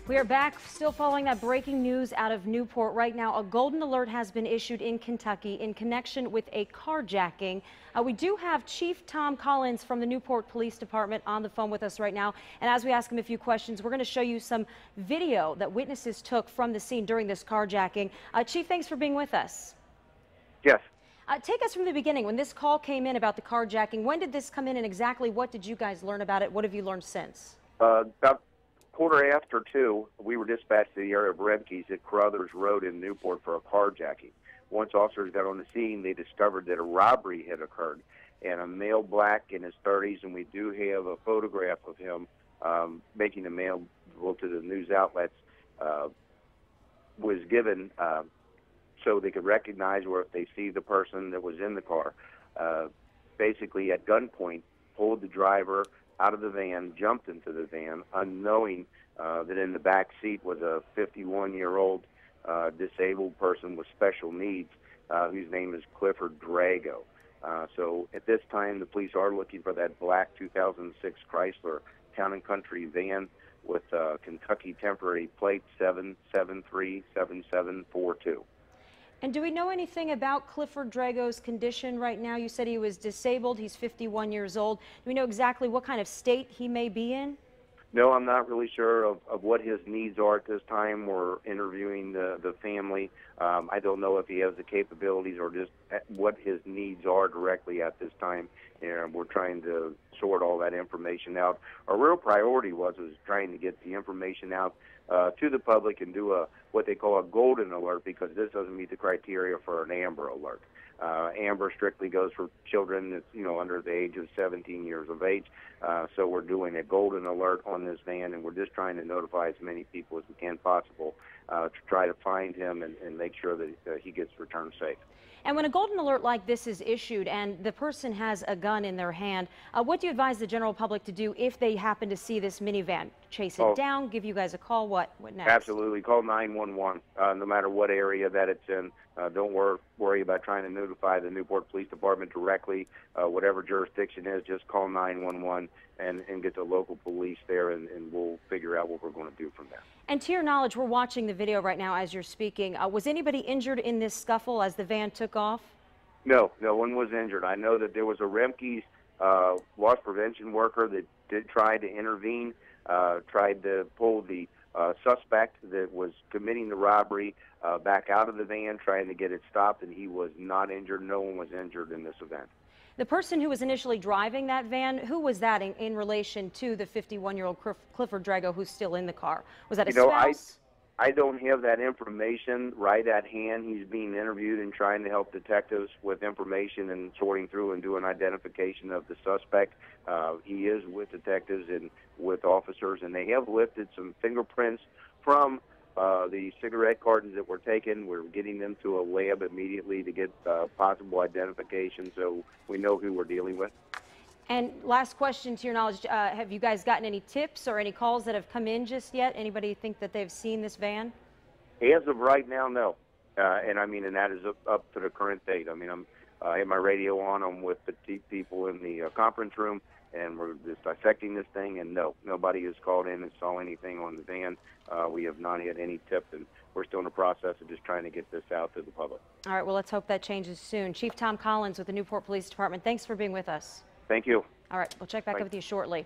We are back, still following that breaking news out of Newport. Right now, a golden alert has been issued in Kentucky in connection with a carjacking. We do have Chief Tom Collins from the Newport Police Department on the phone with us right now. And as we ask him a few questions, we're going to show you some video that witnesses took from the scene during this carjacking. Chief, thanks for being with us. Yes. Take us from the beginning. When this call came in about the carjacking, when did this come in and exactly what did you guys learn about it? What have you learned since? About quarter after 2, we were dispatched to the area of Remke's at Carruthers Road in Newport for a carjacking. Once officers got on the scene, they discovered that a robbery had occurred, and a male black in his 30s, and we do have a photograph of him making a mail to the news outlets, was given so they could recognize, or if they see the person that was in the car, basically at gunpoint pulled the driver out of the van, jumped into the van, unknowing that in the back seat was a 51-year-old disabled person with special needs, whose name is Clifford Drago. So at this time, the police are looking for that black 2006 Chrysler Town & Country van with Kentucky temporary plate 7737742. And do we know anything about Clifford Drago's condition right now? You said he was disabled. He's 51 years old. Do we know exactly what kind of state he may be in? No, I'm not really sure of what his needs are at this time. We're interviewing the family. I don't know if he has the capabilities or just what his needs are directly at this time. And we're trying to sort all that information out. Our real priority was trying to get the information out to the public and do what they call a golden alert, because this doesn't meet the criteria for an amber alert. Amber strictly goes for children that's, under the age of 17 years of age. So we're doing a golden alert on this van, and we're just trying to notify as many people as we can possible to try to find him and make sure that he gets returned safe. And when a golden alert like this is issued and the person has a gun in their hand, what do you advise the general public to do if they happen to see this minivan? Chase it down, give you guys a call, what next? Absolutely. Call 911, no matter what area that it's in. Don't worry about trying to notify the Newport Police Department directly. Whatever jurisdiction is, just call 911 and get the local police there, and we'll figure out what we're going to do from there. And to your knowledge, we're watching the video right now as you're speaking. Was anybody injured in this scuffle as the van took off? No, no one was injured. I know that there was a Remke's loss prevention worker that did try to intervene, tried to pull the suspect that was committing the robbery back out of the van, trying to get it stopped, and he was not injured. No one was injured in this event. The person who was initially driving that van, who was that in relation to the 51-year-old Clifford Drago who's still in the car? Was that a spouse? I don't have that information right at hand. He's being interviewed and trying to help detectives with information and sorting through and doing identification of the suspect. He is with detectives and with officers, and they have lifted some fingerprints from the cigarette cartons that were taken. We're getting them to a lab immediately to get possible identification, so we know who we're dealing with. And last question, to your knowledge, have you guys gotten any tips or any calls that have come in just yet? Anybody think that they've seen this van? As of right now, no. And that is up to the current date. I have my radio on. I'm with the people in the conference room, and we're just dissecting this thing, and no, nobody has called in and saw anything on the van. We have not had any tips, and we're still in the process of just trying to get this out to the public. All right, well, let's hope that changes soon. Chief Tom Collins with the Newport Police Department, thanks for being with us. Thank you. All right, we'll check back up with you shortly.